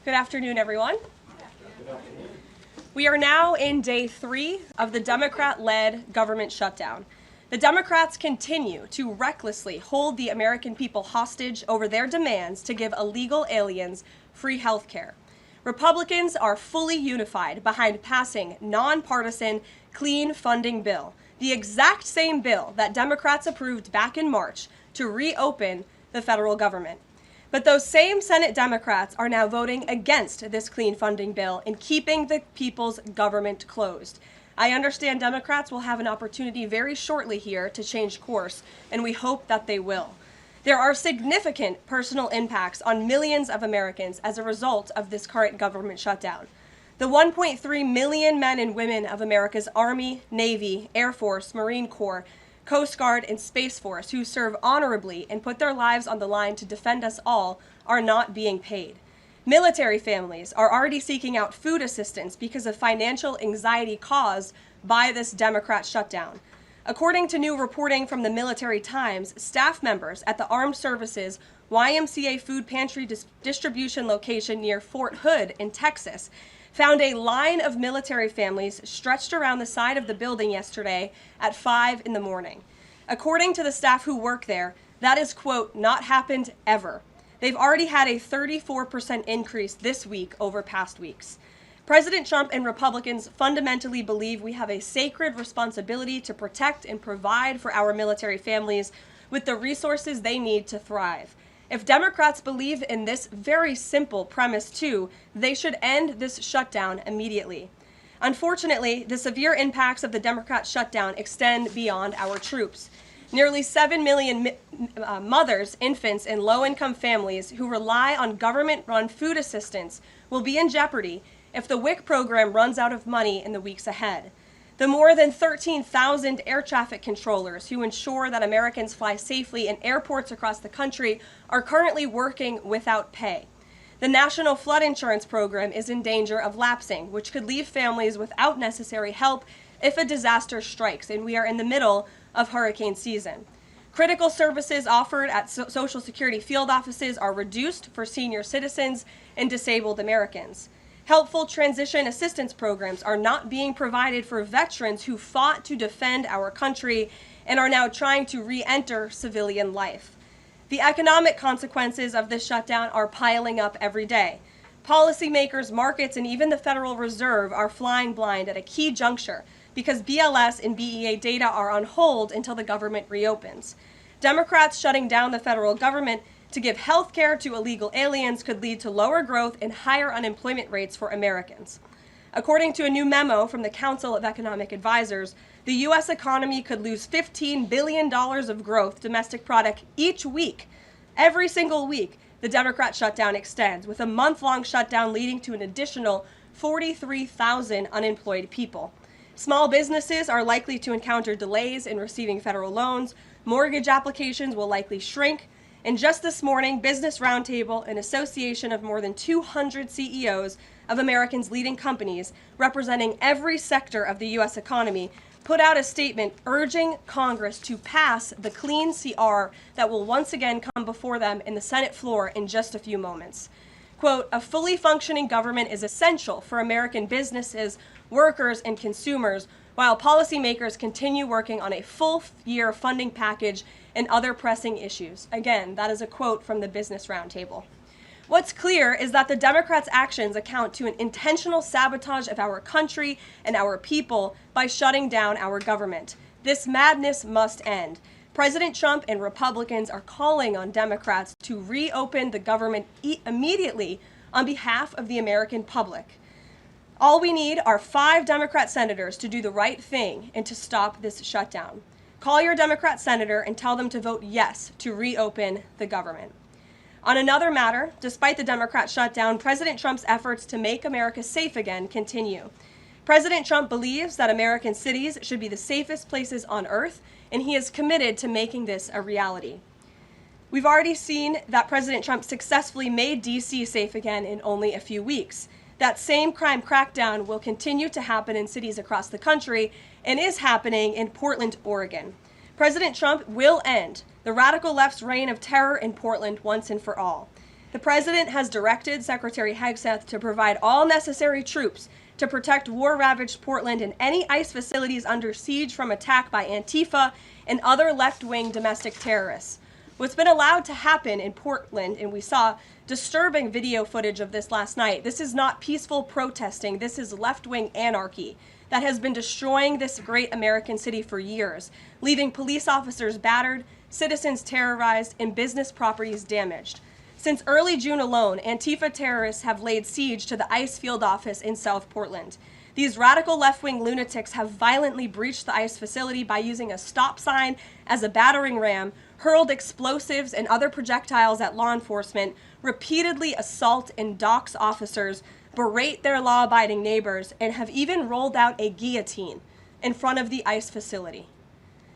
Good afternoon, everyone. We are now in day 3 of the Democrat-led government shutdown. The Democrats continue to recklessly hold the American people hostage over their demands to give illegal aliens free health care. Republicans are fully unified behind passing nonpartisan clean funding bill, the exact same bill that Democrats approved back in March to reopen the federal government. But those same Senate Democrats are now voting against this clean funding bill and keeping the people's government closed. I understand Democrats will have an opportunity very shortly here to change course, and we hope that they will. There are significant personal impacts on millions of Americans as a result of this current government shutdown. The 1.3 million men and women of America's Army, Navy, Air Force, Marine Corps, Coast Guard, and Space Force who serve honorably and put their lives on the line to defend us all are not being paid. Military families are already seeking out food assistance because of financial anxiety caused by this Democrat shutdown. According to new reporting from the Military Times, staff members at the Armed Services YMCA food pantry distribution location near Fort Hood in Texas found a line of military families stretched around the side of the building yesterday at 5 in the morning. According to the staff who work there, that is, quote, not happened ever. They've already had a 34% increase this week over past weeks. President Trump and Republicans fundamentally believe we have a sacred responsibility to protect and provide for our military families with the resources they need to thrive. If Democrats believe in this very simple premise too, they should end this shutdown immediately. Unfortunately, the severe impacts of the Democrat shutdown extend beyond our troops. Nearly 7 million mothers, infants, and low-income families who rely on government-run food assistance will be in jeopardy if the WIC program runs out of money in the weeks ahead. The more than 13,000 air traffic controllers who ensure that Americans fly safely in airports across the country are currently working without pay. The National Flood Insurance Program is in danger of lapsing, which could leave families without necessary help if a disaster strikes, and we are in the middle of hurricane season. Critical services offered at Social Security field offices are reduced for senior citizens and disabled Americans. Helpful transition assistance programs are not being provided for veterans who fought to defend our country and are now trying to re-enter civilian life. The economic consequences of this shutdown are piling up every day. Policymakers, markets, and even the Federal Reserve are flying blind at a key juncture because BLS and BEA data are on hold until the government reopens. Democrats shutting down the federal government to give health care to illegal aliens could lead to lower growth and higher unemployment rates for Americans. According to a new memo from the Council of Economic Advisors, the U.S. economy could lose $15 billion of growth domestic product each week. Every single week, the Democrat shutdown extends, with a month-long shutdown leading to an additional 43,000 unemployed people. Small businesses are likely to encounter delays in receiving federal loans. Mortgage applications will likely shrink. And just this morning, Business Roundtable, an association of more than 200 CEOs of Americans' leading companies representing every sector of the U.S. economy, put out a statement urging Congress to pass the clean CR that will once again come before them in the Senate floor in just a few moments. Quote, a fully functioning government is essential for American businesses, workers, and consumers, while policymakers continue working on a full-year funding package and other pressing issues. Again, that is a quote from the Business Roundtable. What's clear is that the Democrats' actions account to an intentional sabotage of our country and our people by shutting down our government. This madness must end. President Trump and Republicans are calling on Democrats to reopen the government immediately on behalf of the American public. All we need are 5 Democrat senators to do the right thing and to stop this shutdown. Call your Democrat senator and tell them to vote yes to reopen the government. On another matter, despite the Democrat shutdown, President Trump's efforts to make America safe again continue. President Trump believes that American cities should be the safest places on earth, and he is committed to making this a reality. We've already seen that President Trump successfully made D.C. safe again in only a few weeks. That same crime crackdown will continue to happen in cities across the country and is happening in Portland, Oregon. President Trump will end the radical left's reign of terror in Portland once and for all. The president has directed Secretary Hegseth to provide all necessary troops to protect war-ravaged Portland and any ICE facilities under siege from attack by Antifa and other left-wing domestic terrorists. What's been allowed to happen in Portland, and we saw disturbing video footage of this last night, this is not peaceful protesting, this is left-wing anarchy that has been destroying this great American city for years, leaving police officers battered, citizens terrorized, and business properties damaged. Since early June alone, Antifa terrorists have laid siege to the ICE field office in South Portland. These radical left-wing lunatics have violently breached the ICE facility by using a stop sign as a battering ram, hurled explosives and other projectiles at law enforcement, repeatedly assault and dox officers, berate their law-abiding neighbors, and have even rolled out a guillotine in front of the ICE facility.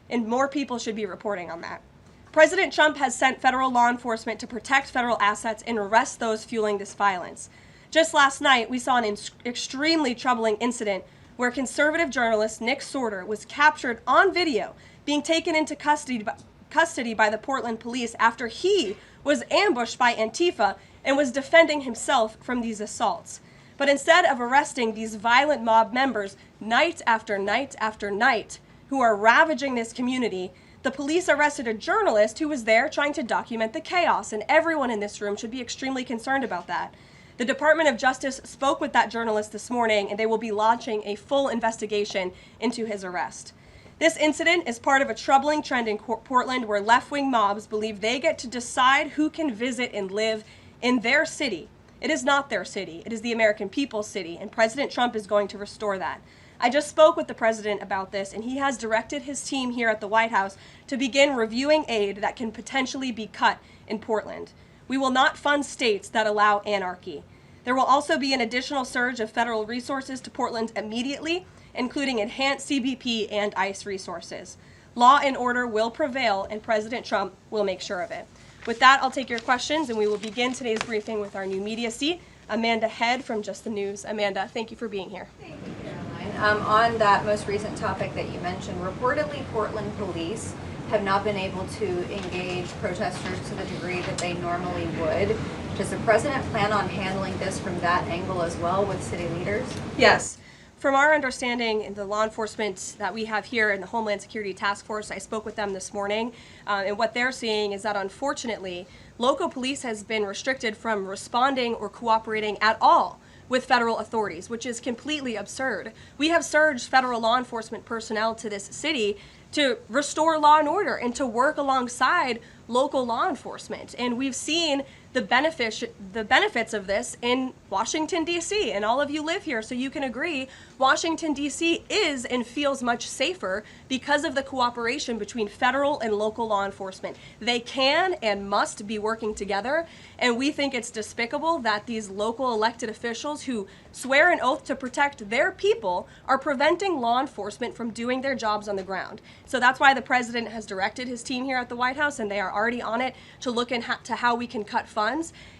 And more people should be reporting on that. President Trump has sent federal law enforcement to protect federal assets and arrest those fueling this violence. Just last night, we saw an extremely troubling incident where conservative journalist Nick Sorter was captured on video being taken into custody by the Portland police after he was ambushed by Antifa and was defending himself from these assaults. But instead of arresting these violent mob members night after night after night who are ravaging this community, the police arrested a journalist who was there trying to document the chaos, and everyone in this room should be extremely concerned about that. The Department of Justice spoke with that journalist this morning, and they will be launching a full investigation into his arrest. This incident is part of a troubling trend in Portland where left-wing mobs believe they get to decide who can visit and live in their city. It is not their city. It is the American people's city, and President Trump is going to restore that. I just spoke with the president about this, and he has directed his team here at the White House to begin reviewing aid that can potentially be cut in Portland. We will not fund states that allow anarchy. There will also be an additional surge of federal resources to Portland immediately, including enhanced CBP and ICE resources. Law and order will prevail, and President Trump will make sure of it. With that, I'll take your questions, and we will begin today's briefing with our new media seat, Amanda Head from Just the News. Amanda, thank you for being here. Thank you, Caroline. On that most recent topic that you mentioned, reportedly Portland police have not been able to engage protesters to the degree that they normally would. Does the president plan on handling this from that angle as well with city leaders? Yes. From our understanding in the law enforcement that we have here in the Homeland Security Task Force, I spoke with them this morning, and what they're seeing is that unfortunately, local police has been restricted from responding or cooperating at all with federal authorities, which is completely absurd. We have surged federal law enforcement personnel to this city to restore law and order and to work alongside local law enforcement. And we've seen the benefits of this in Washington, D.C., and all of you live here, so you can agree Washington, D.C. is and feels much safer because of the cooperation between federal and local law enforcement. They can and must be working together, and we think it's despicable that these local elected officials who swear an oath to protect their people are preventing law enforcement from doing their jobs on the ground. So that's why the president has directed his team here at the White House, and they are already on it to look into how we can cut funds.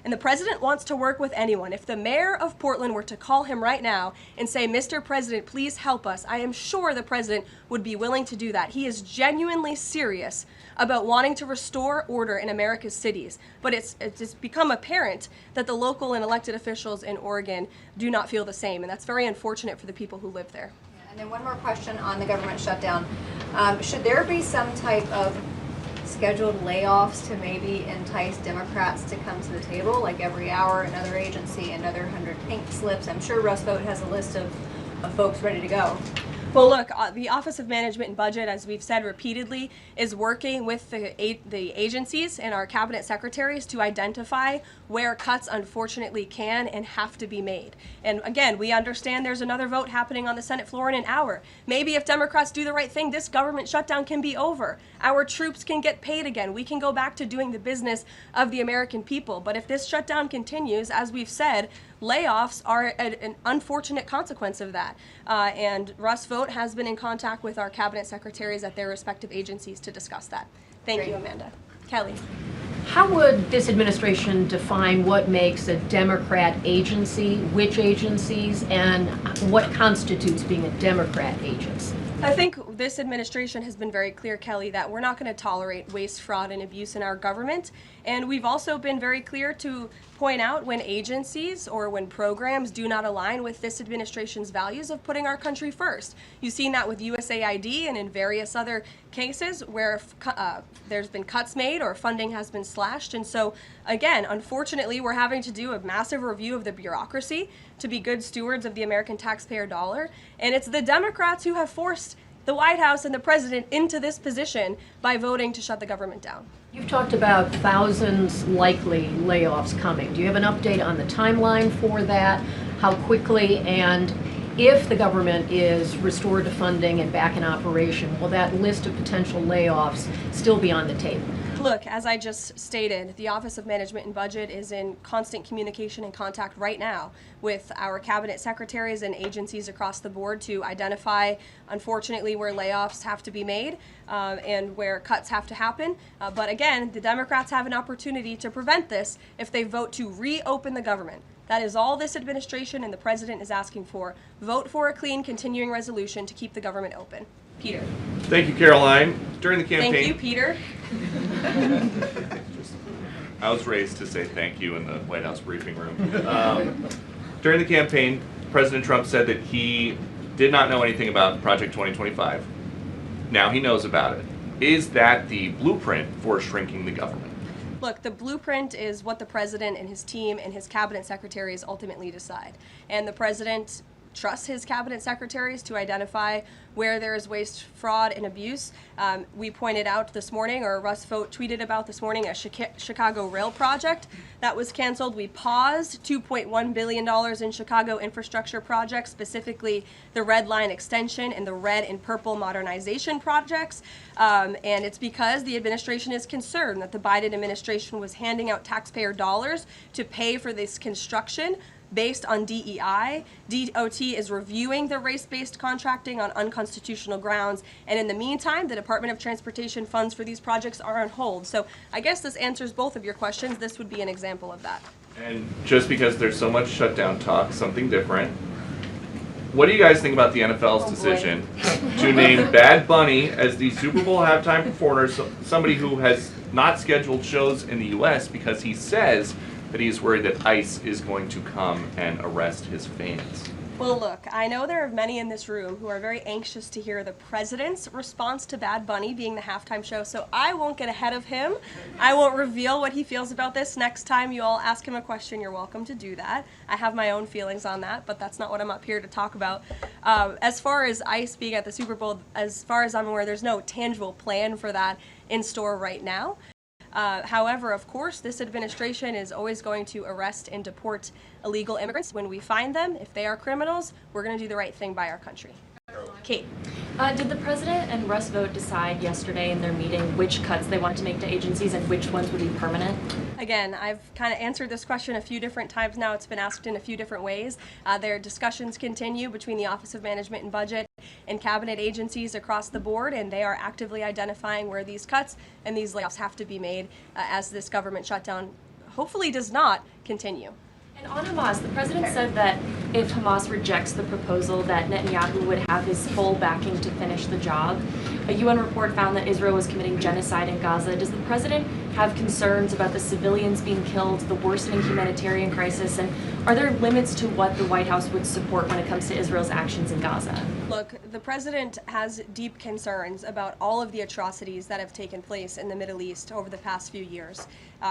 And the president wants to work with anyone. If the mayor of Portland were to call him right now and say, "Mr. President, please help us," I am sure the president would be willing to do that. He is genuinely serious about wanting to restore order in America's cities. But it's become apparent that the local and elected officials in Oregon do not feel the same, and that's very unfortunate for the people who live there. And then one more question on the government shutdown. Should there be some type of scheduled layoffs to maybe entice Democrats to come to the table, like every hour another agency, another 100 pink slips? I'm sure Russ Vought has a list of folks ready to go. Well, look, the Office of Management and Budget, as we've said repeatedly, is working with the agencies and our cabinet secretaries to identify where cuts unfortunately can and have to be made. And again, we understand there's another vote happening on the Senate floor in an hour. Maybe if Democrats do the right thing, this government shutdown can be over. Our troops can get paid again. We can go back to doing the business of the American people. But if this shutdown continues, as we've said, layoffs are an unfortunate consequence of that. And Russ Vought has been in contact with our cabinet secretaries at their respective agencies to discuss that. Thank you, Amanda. Kelly. How would this administration define what makes a Democrat agency, which agencies, and what constitutes being a Democrat agency? I think this administration has been very clear, Kelly, that we're not going to tolerate waste, fraud, and abuse in our government. And we've also been very clear to point out when agencies or when programs do not align with this administration's values of putting our country first. You've seen that with USAID and in various other cases where there's been cuts made or funding has been slashed. And so, again, unfortunately, we're having to do a massive review of the bureaucracy to be good stewards of the American taxpayer dollar. And it's the Democrats who have forced the White House and the president into this position by voting to shut the government down. You've talked about thousands likely layoffs coming. Do you have an update on the timeline for that? How quickly? And if the government is restored to funding and back in operation, will that list of potential layoffs still be on the table? Look, as I just stated, the Office of Management and Budget is in constant communication and contact right now with our cabinet secretaries and agencies across the board to identify, unfortunately, where layoffs have to be made and where cuts have to happen. But again, the Democrats have an opportunity to prevent this if they vote to reopen the government. That is all this administration and the president is asking for. Vote for a clean, continuing resolution to keep the government open. Peter. Thank you, Karoline. During the campaign, Thank you, Peter. I was raised to say thank you in the White House briefing room. During the campaign, President Trump said that he did not know anything about Project 2025. Now he knows about it. Is that the blueprint for shrinking the government? Look, the blueprint is what the president and his team and his cabinet secretaries ultimately decide. And the president trusts his cabinet secretaries to identify where there is waste, fraud, and abuse. We pointed out this morning, or Russ Vogt tweeted about this morning, a Chicago rail project that was canceled. We paused $2.1 billion in Chicago infrastructure projects, specifically the Red Line extension and the red and purple modernization projects. And it's because the administration is concerned that the Biden administration was handing out taxpayer dollars to pay for this construction based on DEI. DOT is reviewing the race-based contracting on unconstitutional grounds, and in the meantime, the Department of Transportation funds for these projects are on hold. So I guess this answers both of your questions. This would be an example of that. And just because there's so much shutdown talk, something different. What do you guys think about the NFL's decision to name Bad Bunny as the Super Bowl halftime performer, somebody who has not scheduled shows in the U.S. because he says that he's worried that ICE is going to come and arrest his fans? Well, look, I know there are many in this room who are very anxious to hear the president's response to Bad Bunny being the halftime show, so I won't get ahead of him. I won't reveal what he feels about this. Next time you all ask him a question, you're welcome to do that. I have my own feelings on that, but that's not what I'm up here to talk about. As far as ICE being at the Super Bowl, as far as I'm aware, there's no tangible plan for that in store right now. However, of course, this administration is always going to arrest and deport illegal immigrants when we find them. If they are criminals, we're going to do the right thing by our country. Kate. Did the president and Russ Vogt decide yesterday in their meeting which cuts they wanted to make to agencies and which ones would be permanent? Again, I've kind of answered this question a few different times now. It's been asked in a few different ways. Their discussions continue between the Office of Management and Budget and cabinet agencies across the board, and they are actively identifying where these cuts and these layoffs have to be made as this government shutdown hopefully does not continue. And on Hamas, the president said that if Hamas rejects the proposal that Netanyahu would have his full backing to finish the job. A UN report found that Israel was committing genocide in Gaza. Does the president have concerns about the civilians being killed, the worsening humanitarian crisis, and are there limits to what the White House would support when it comes to Israel's actions in Gaza? Look, the president has deep concerns about all of the atrocities that have taken place in the Middle East over the past few years.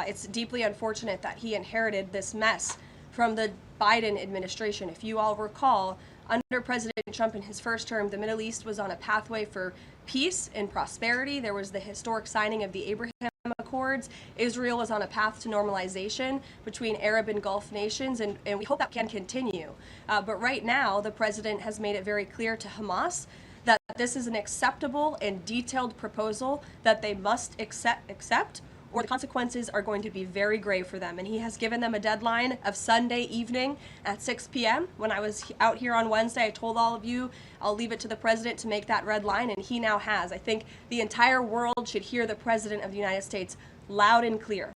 It's deeply unfortunate that he inherited this mess from the Biden administration. If you all recall, under President Trump in his first term, the Middle East was on a pathway for peace and prosperity. There was the historic signing of the Abraham Accords. Israel was on a path to normalization between Arab and Gulf nations, and we hope that can continue. But right now, the president has made it very clear to Hamas that this is an acceptable and detailed proposal that they must accept, or the consequences are going to be very grave for them. And he has given them a deadline of Sunday evening at 6 p.m. When I was out here on Wednesday, I told all of you, I'll leave it to the president to make that red line, and he now has. I think the entire world should hear the president of the United States loud and clear.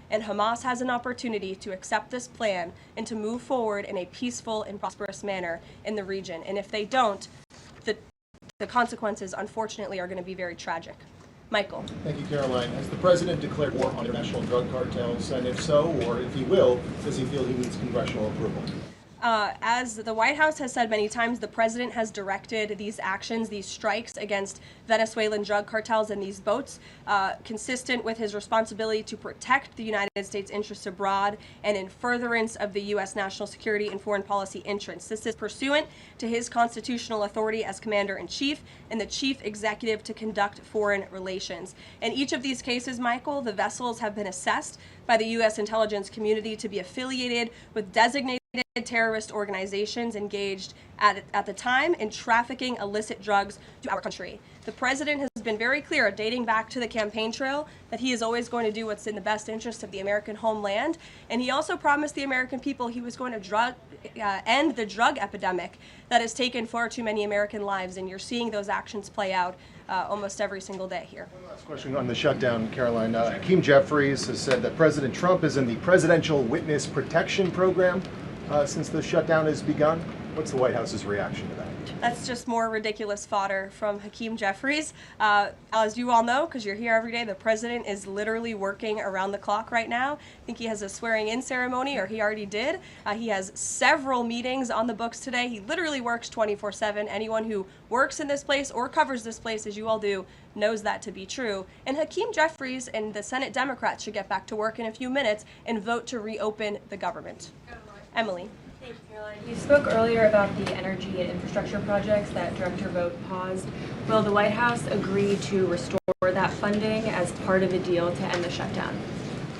And Hamas has an opportunity to accept this plan and to move forward in a peaceful and prosperous manner in the region. And if they don't, the the consequences, unfortunately, are going to be very tragic. Michael. Thank you, Caroline. Has the president declared war on international drug cartels? And if so, or if he will, does he feel he needs congressional approval? As the White House has said many times, the president has directed these actions, these strikes against Venezuelan drug cartels and these boats, consistent with his responsibility to protect the United States interests abroad and in furtherance of the U.S. national security and foreign policy interests. This is pursuant to his constitutional authority as commander-in-chief and the chief executive to conduct foreign relations. In each of these cases, Michael, the vessels have been assessed by the U.S. intelligence community to be affiliated with designated terrorist organizations engaged at the time in trafficking illicit drugs to our country. The president has been very clear, dating back to the campaign trail, that he is always going to do what's in the best interest of the American homeland. And he also promised the American people he was going to end the drug epidemic that has taken far too many American lives. And you're seeing those actions play out almost every single day here. Last question on the shutdown, Caroline. Hakeem Jeffries has said that President Trump is in the Presidential Witness Protection Program since the shutdown has begun. What's the White House's reaction to that? That's just more ridiculous fodder from Hakeem Jeffries. As you all know, because you're here every day, the president is literally working around the clock right now. I think he has a swearing-in ceremony, or he already did. He has several meetings on the books today. He literally works 24/7. Anyone who works in this place or covers this place, as you all do, knows that to be true. And Hakeem Jeffries and the Senate Democrats should get back to work in a few minutes and vote to reopen the government. Emily. Thank you, Caroline. You spoke earlier about the energy and infrastructure projects that Director Vogt paused. Will the White House agree to restore that funding as part of a deal to end the shutdown?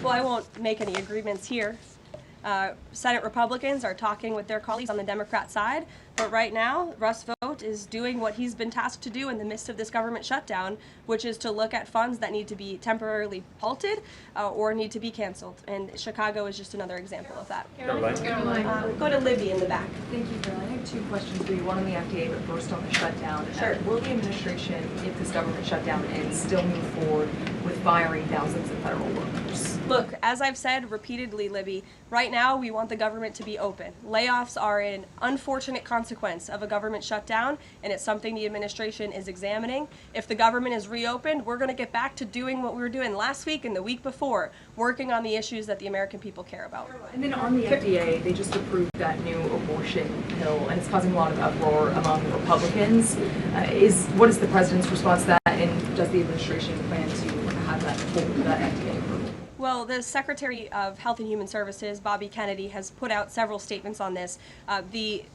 Well, I won't make any agreements here. Senate Republicans are talking with their colleagues on the Democrat side, but right now, Russ Vought is doing what he's been tasked to do in the midst of this government shutdown, which is to look at funds that need to be temporarily halted or need to be canceled. And Chicago is just another example of that. Caroline. Go to Libby in the back. Thank you, Caroline. I have two questions for you, one on the FDA, but first on the shutdown. Sure. Will the administration, if this government shutdown ends, still move forward with firing thousands of federal workers? Look, as I've said repeatedly, Libby, right now we want the government to be open. Layoffs are an unfortunate consequence of a government shutdown, and it's something the administration is examining. If the government is reopened, we're going to get back to doing what we were doing last week and the week before, working on the issues that the American people care about. And then on the FDA, they just approved that new abortion pill, and it's causing a lot of uproar among Republicans. What is the president's response to that, and does the administration plan to have that FDA approval? Well, the Secretary of Health and Human Services, Bobby Kennedy, has put out several statements on this. The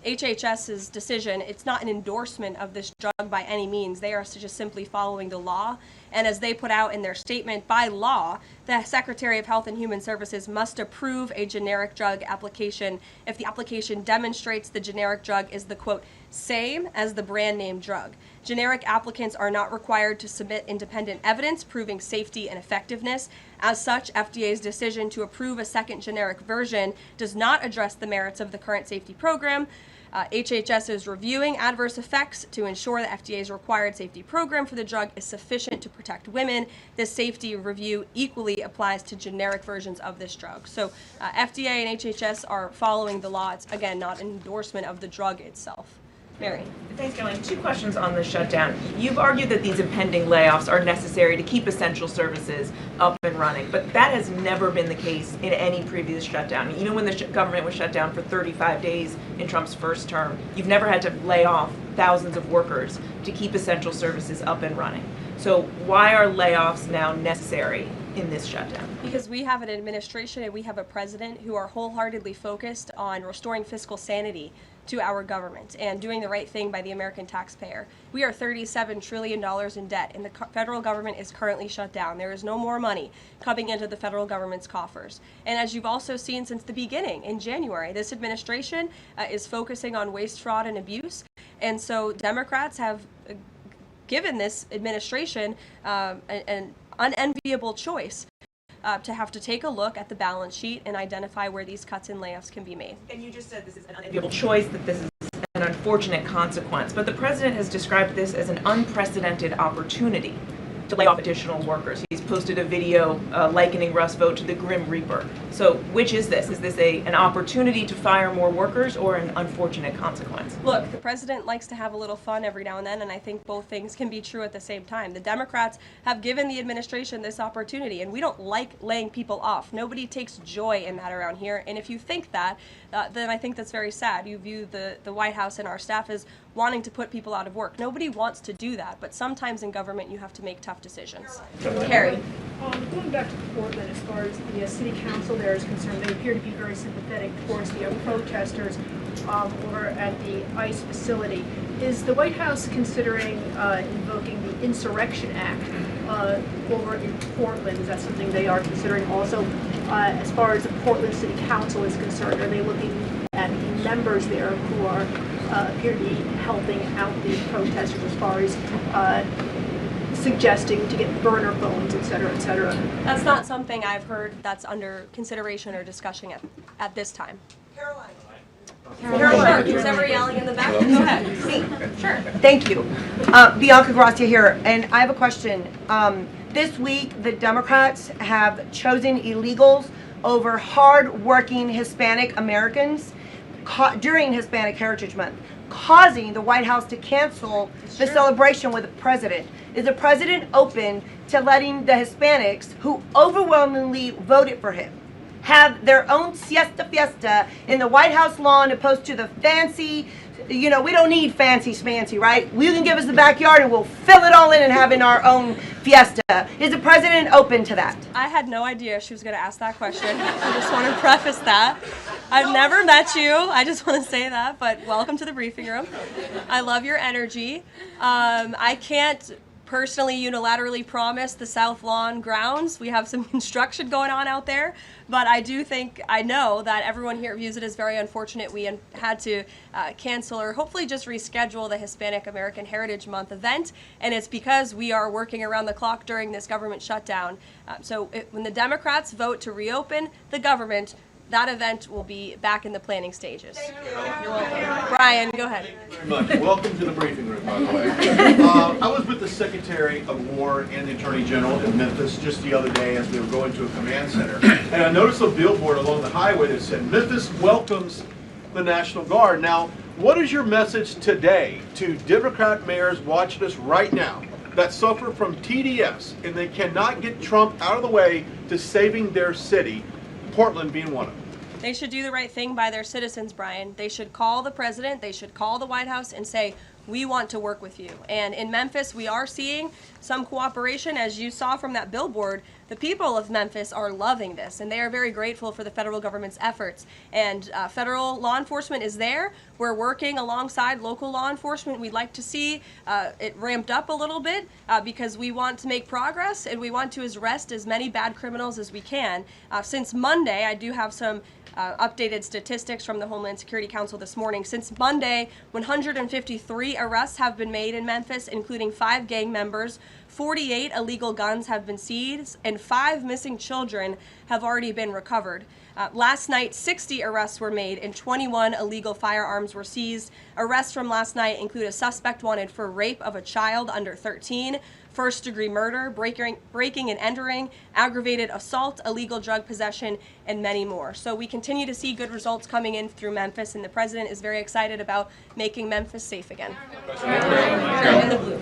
HHS's decision, it's not an endorsement of this drug by any means. They are just simply following the law. And as they put out in their statement, by law, the Secretary of Health and Human Services must approve a generic drug application if the application demonstrates the generic drug is the, quote, same as the brand name drug. Generic applicants are not required to submit independent evidence proving safety and effectiveness. As such, FDA's decision to approve a second generic version does not address the merits of the current safety program. HHS is reviewing adverse effects to ensure the FDA's required safety program for the drug is sufficient to protect women. This safety review equally applies to generic versions of this drug. So FDA and HHS are following the law. It's, again, not an endorsement of the drug itself. Mary. Thanks, Caroline. Two questions on the shutdown. You've argued that these impending layoffs are necessary to keep essential services up and running, but that has never been the case in any previous shutdown. Even when the government was shut down for 35 days in Trump's first term, you've never had to lay off thousands of workers to keep essential services up and running. So why are layoffs now necessary in this shutdown? Because we have an administration and we have a president who are wholeheartedly focused on restoring fiscal sanity to our government and doing the right thing by the American taxpayer. We are $37 trillion in debt, and the federal government is currently shut down. There is no more money coming into the federal government's coffers. And as you've also seen since the beginning, in January, this administration is focusing on waste, fraud, and abuse. And so Democrats have given this administration an unenviable choice to have to take a look at the balance sheet and identify where these cuts and layoffs can be made. And you just said this is an unenviable choice, that this is an unfortunate consequence, but the president has described this as an unprecedented opportunity to lay off additional workers. He's posted a video likening Russ' vote to the Grim Reaper. So which is this? Is this an opportunity to fire more workers or an unfortunate consequence? Look, the president likes to have a little fun every now and then, and I think both things can be true at the same time. The Democrats have given the administration this opportunity, and we don't like laying people off. Nobody takes joy in that around here, and if you think that, then I think that's very sad. You view the White House and our staff as wanting to put people out of work. Nobody wants to do that, but sometimes in government you have to make tough decisions. Carrie. Going back to Portland, as far as the city council there is concerned, they appear to be very sympathetic towards the protesters over at the ICE facility. Is the White House considering invoking the Insurrection Act over in Portland? Is that something they are considering also? As far as the Portland City Council is concerned, are they looking at the members there who are appear to be helping out the protesters as far as suggesting to get burner phones, et cetera, et cetera? That's not something I've heard that's under consideration or discussion at this time. Caroline. Caroline. Who's ever yelling in the back? Go ahead. Me. Sure. Thank you. Bianca Gracia here, and I have a question. This week, the Democrats have chosen illegals over hard-working Hispanic Americans during Hispanic Heritage Month, causing the White House to cancel the celebration with the president. Is the president open to letting the Hispanics, who overwhelmingly voted for him, have their own siesta fiesta in the White House lawn opposed to the fancy, we don't need fancy schmancy, right? You can give us the backyard and we'll fill it all in and have in our own fiesta. Is the president open to that? I had no idea she was going to ask that question. I just want to preface that. I've never met you. I just want to say that, but welcome to the briefing room. I love your energy. I can't personally unilaterally promise the South Lawn grounds. We have some construction going on out there, but I know that everyone here views it as very unfortunate we had to cancel or hopefully just reschedule the Hispanic American Heritage Month event, and it's because we are working around the clock during this government shutdown. When the Democrats vote to reopen the government, that event will be back in the planning stages. You're welcome. Brian, go ahead. Very much. Welcome to the briefing room, by the way. I was with the Secretary of War and the Attorney General in Memphis just the other day as we were going to a command center. And I noticed a billboard along the highway that said, "Memphis welcomes the National Guard." Now, what is your message today to Democrat mayors watching us right now that suffer from TDS and they cannot get Trump out of the way to saving their city, Portland being one of them? They should do the right thing by their citizens, Brian. They should call the president, they should call the White House and say, we want to work with you. And in Memphis, we are seeing some cooperation. As you saw from that billboard, the people of Memphis are loving this, and they are very grateful for the federal government's efforts. And federal law enforcement is there. We're working alongside local law enforcement. We'd like to see it ramped up a little bit because we want to make progress, and we want to arrest as many bad criminals as we can. Since Monday, I do have some updated statistics from the Homeland Security Council this morning. Since Monday, 153 arrests have been made in Memphis, including 5 gang members. 48 illegal guns have been seized, and 5 missing children have already been recovered. Last night, 60 arrests were made and 21 illegal firearms were seized. Arrests from last night include a suspect wanted for rape of a child under 13, first-degree murder, breaking and entering, aggravated assault, illegal drug possession, and many more. So we continue to see good results coming in through Memphis, and the president is very excited about making Memphis safe again. In the blue.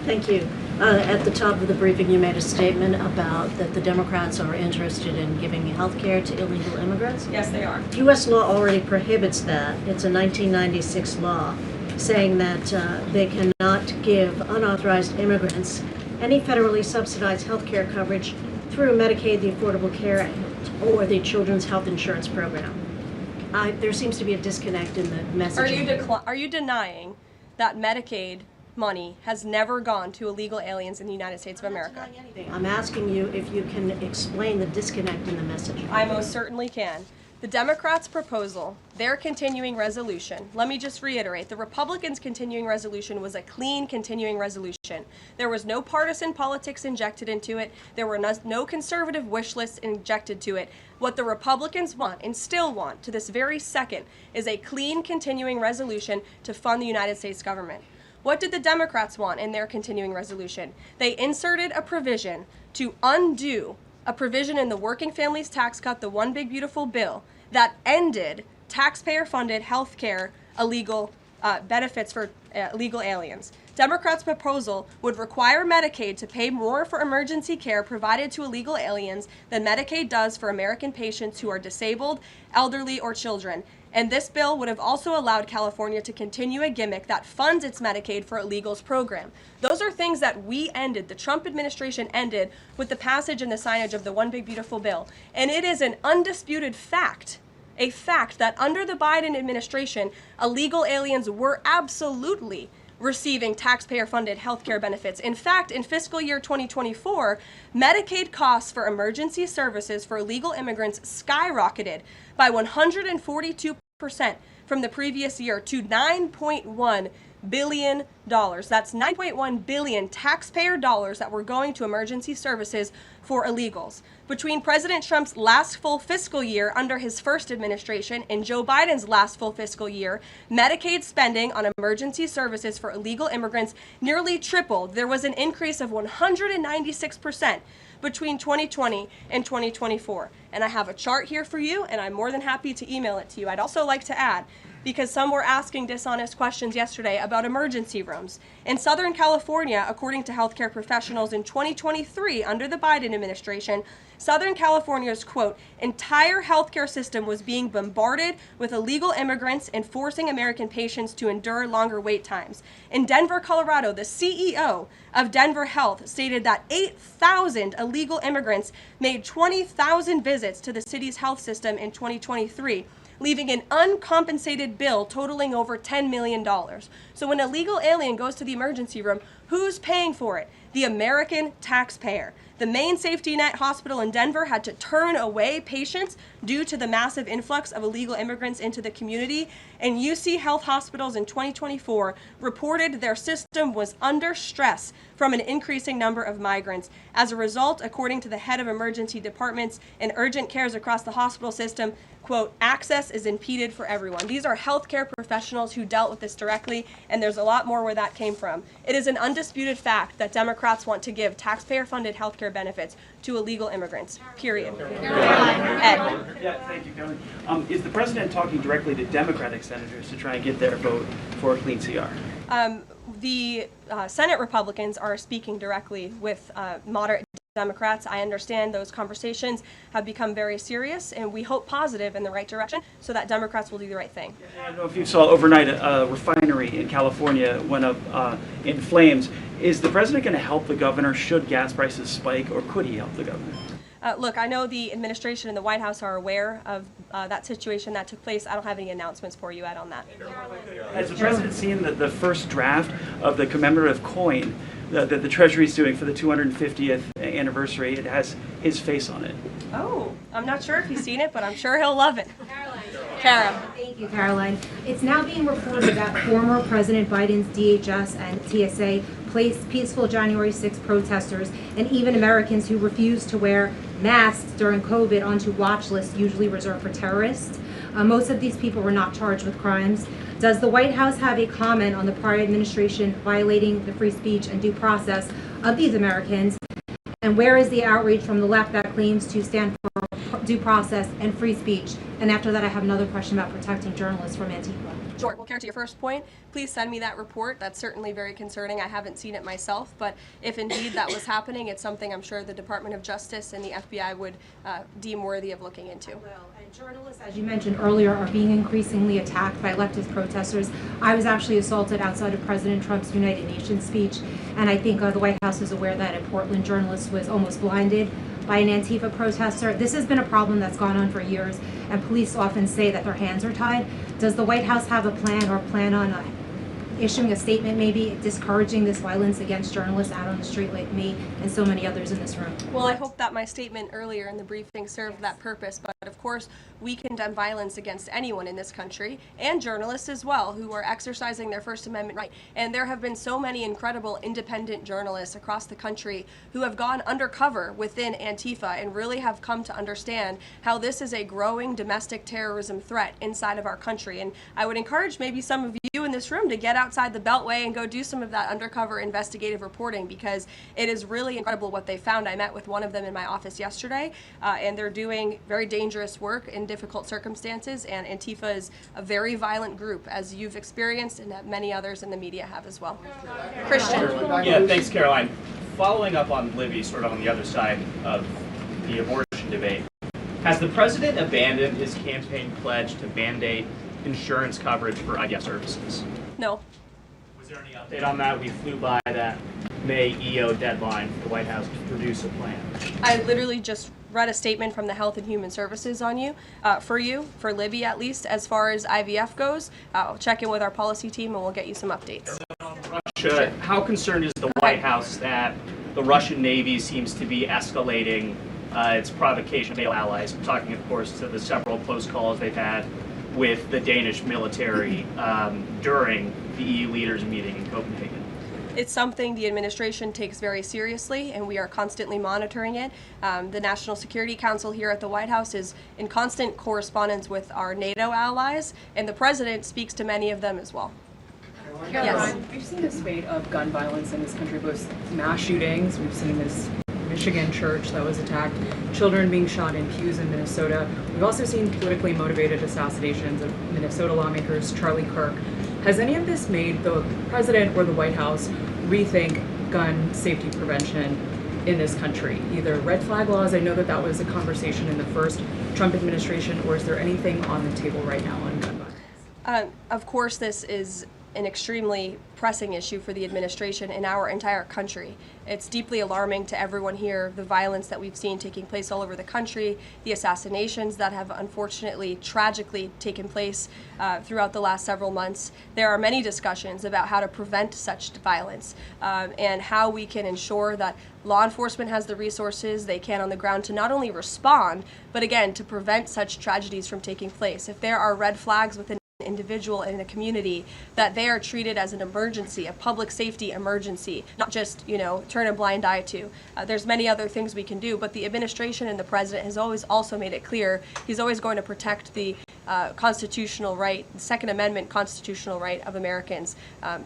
Thank you. At the top of the briefing, you made a statement about that the Democrats are interested in giving health care to illegal immigrants. Yes, they are. U.S. law already prohibits that. It's a 1996 law saying that they cannot give unauthorized immigrants any federally subsidized health care coverage through Medicaid, the Affordable Care Act, or the Children's Health Insurance Program. There seems to be a disconnect in the messaging. Are you denying that Medicaid money has never gone to illegal aliens in the United States of America? I'm asking you if you can explain the disconnect in the messaging. I most certainly can. The Democrats' proposal, their continuing resolution, let me just reiterate, the Republicans' continuing resolution was a clean continuing resolution. There was no partisan politics injected into it. There were no conservative wish lists injected to it. What the Republicans want, and still want to this very second, is a clean continuing resolution to fund the United States government. What did the Democrats want in their continuing resolution? They inserted a provision to undo a provision in the Working Families Tax Cut, the One Big Beautiful Bill, that ended taxpayer-funded health care illegal benefits for illegal aliens. Democrats' proposal would require Medicaid to pay more for emergency care provided to illegal aliens than Medicaid does for American patients who are disabled, elderly, or children. And this bill would have also allowed California to continue a gimmick that funds its Medicaid for illegals program. Those are things that we ended, the Trump administration ended, with the passage and the signage of the One Big Beautiful Bill. And it is an undisputed fact, a fact that under the Biden administration, illegal aliens were absolutely receiving taxpayer-funded health care benefits. In fact, in fiscal year 2024, Medicaid costs for emergency services for illegal immigrants skyrocketed by 142% from the previous year to $9.1 billion. That's $9.1 billion taxpayer dollars that were going to emergency services for illegals. Between President Trump's last full fiscal year under his first administration and Joe Biden's last full fiscal year, Medicaid spending on emergency services for illegal immigrants nearly tripled. There was an increase of 196% between 2020 and 2024. And I have a chart here for you, and I'm more than happy to email it to you. I'd also like to add, because some were asking dishonest questions yesterday about emergency rooms. In Southern California, according to healthcare professionals in 2023 under the Biden administration, Southern California's, quote, entire healthcare system was being bombarded with illegal immigrants and forcing American patients to endure longer wait times. In Denver, Colorado, the CEO of Denver Health stated that 8,000 illegal immigrants made 20,000 visits to the city's health system in 2023. Leaving an uncompensated bill totaling over $10 million. So when an illegal alien goes to the emergency room, who's paying for it? The American taxpayer. The main safety net hospital in Denver had to turn away patients due to the massive influx of illegal immigrants into the community. And UC Health Hospitals in 2024 reported their system was under stress from an increasing number of migrants. As a result, according to the head of emergency departments and urgent cares across the hospital system, quote, access is impeded for everyone. These are healthcare professionals who dealt with this directly, and there's a lot more where that came from. It is an undisputed fact that Democrats want to give taxpayer-funded healthcare benefits to illegal immigrants, period. Ed. Yeah, thank you, Karoline. Is the president talking directly to Democratic senators to try and get their vote for a clean CR? The Senate Republicans are speaking directly with moderate Democrats. I understand those conversations have become very serious, and we hope positive in the right direction so that Democrats will do the right thing. I don't know if you saw overnight a refinery in California went up in flames. Is the president going to help the governor should gas prices spike, or could he help the governor? Look, I know the administration and the White House are aware of that situation that took place. I don't have any announcements for you, Ed, on that. Has the president seen the first draft of the commemorative coin that the Treasury is doing for the 250th anniversary? It has his face on it. Oh, I'm not sure if he's seen it, but I'm sure he'll love it. Kara. Thank you, Caroline. It's now being reported that former President Biden's DHS and TSA placed peaceful January 6 protesters and even Americans who refused to wear masks during COVID onto watch lists usually reserved for terrorists. Most of these people were not charged with crimes. Does the White House have a comment on the prior administration violating the free speech and due process of these Americans? And where is the outrage from the left that claims to stand for due process and free speech? And after that, I have another question about protecting journalists from Antifa. Sure. Well, Kara, to your first point, please send me that report. That's certainly very concerning. I haven't seen it myself, but if indeed that was happening, it's something I'm sure the Department of Justice and the FBI would deem worthy of looking into. And journalists, as you mentioned earlier, are being increasingly attacked by leftist protesters. I was actually assaulted outside of President Trump's United Nations speech, and I think the White House is aware that a Portland journalist was almost blinded by an Antifa protester. This has been a problem that's gone on for years, and police often say that their hands are tied. Does the White House have a plan or plan on issuing a statement maybe discouraging this violence against journalists out on the street like me and so many others in this room? Well, I hope that my statement earlier in the briefing served that purpose, but of course we condemn violence against anyone in this country, and journalists as well, who are exercising their First Amendment right. And there have been so many incredible independent journalists across the country who have gone undercover within Antifa and really have come to understand how this is a growing domestic terrorism threat inside of our country. And I would encourage maybe some of you in this room to get out outside the Beltway and go do some of that undercover investigative reporting, because it is really incredible what they found. I met with one of them in my office yesterday, and they're doing very dangerous work in difficult circumstances, and Antifa is a very violent group, as you've experienced and that many others in the media have as well. Christian. Yeah, thanks, Caroline. Following up on Libby, sort of on the other side of the abortion debate, has the president abandoned his campaign pledge to mandate insurance coverage for IVF services? No. Was there any update on that? We flew by that May EO deadline for the White House to produce a plan. I literally just read a statement from the Health and Human Services on you, for Libby at least, as far as IVF goes. I'll check in with our policy team and we'll get you some updates. Russia, how concerned is the White House that the Russian Navy seems to be escalating its provocation of NATO allies? I'm talking, of course, to the several close calls they've had with the Danish military during the EU leaders meeting in Copenhagen. It's something the administration takes very seriously, and we are constantly monitoring it. The National Security Council here at the White House is in constant correspondence with our NATO allies, and the president speaks to many of them as well. Caroline, we've seen a spate of gun violence in this country, both mass shootings. We've seen this Michigan church that was attacked, children being shot in pews in Minnesota. We've also seen politically motivated assassinations of Minnesota lawmakers, Charlie Kirk. Has any of this made the president or the White House rethink gun safety prevention in this country? Either red flag laws, I know that was a conversation in the first Trump administration, or is there anything on the table right now on gun violence? Of course, this is an extremely pressing issue for the administration in our entire country. It's deeply alarming to everyone here, the violence that we've seen taking place all over the country, the assassinations that have unfortunately, tragically taken place throughout the last several months. There are many discussions about how to prevent such violence and how we can ensure that law enforcement has the resources they can on the ground to not only respond, but again, to prevent such tragedies from taking place. If there are red flags within individual in the community, that they are treated as an emergency, a public safety emergency, not just, turn a blind eye to. There's many other things we can do, but the administration and the president has always also made it clear he's always going to protect the constitutional right, the Second Amendment constitutional right of Americans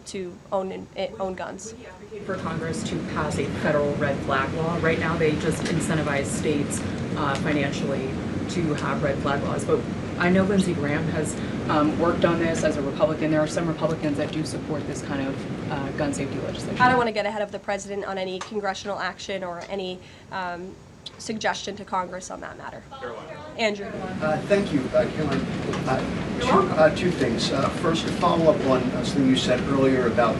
to own guns. Would you advocate for Congress to pass a federal red flag law? Right now they just incentivize states financially to have red flag laws, but I know Lindsey Graham has worked on this as a Republican. There are some Republicans that do support this kind of gun safety legislation. I don't want to get ahead of the president on any congressional action or any suggestion to Congress on that matter. Andrew. Thank you, Caroline. Two things. First, to follow up on something you said earlier about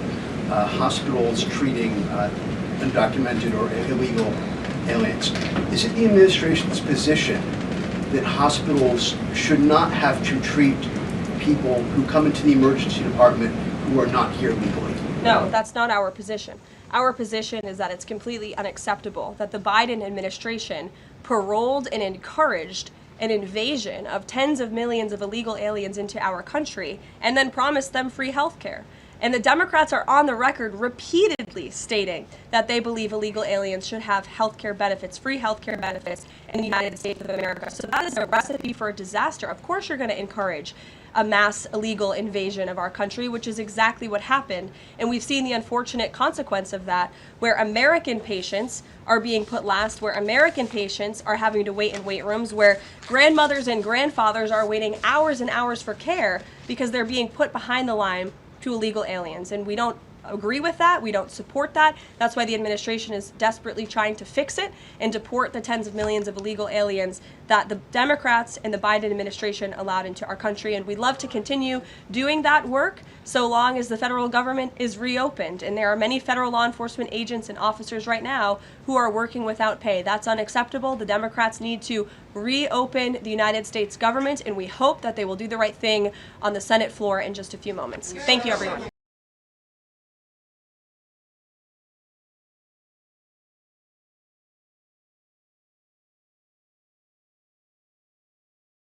hospitals treating undocumented or illegal aliens. Is it the administration's position that hospitals should not have to treat people who come into the emergency department who are not here legally? No, that's not our position. Our position is that it's completely unacceptable that the Biden administration paroled and encouraged an invasion of tens of millions of illegal aliens into our country and then promised them free health care. And the Democrats are on the record repeatedly stating that they believe illegal aliens should have health care benefits, free health care benefits in the United States of America. So that is a recipe for a disaster. Of course you're going to encourage a mass illegal invasion of our country, which is exactly what happened. And we've seen the unfortunate consequence of that, where American patients are being put last, where American patients are having to wait in wait rooms, where grandmothers and grandfathers are waiting hours and hours for care because they're being put behind the line to illegal aliens. And we don't agree with that. We don't support that. That's why the administration is desperately trying to fix it and deport the tens of millions of illegal aliens that the Democrats and the Biden administration allowed into our country. And we'd love to continue doing that work so long as the federal government is reopened. And there are many federal law enforcement agents and officers right now who are working without pay. That's unacceptable. The Democrats need to reopen the United States government, and we hope that they will do the right thing on the Senate floor in just a few moments. Thank you, everyone.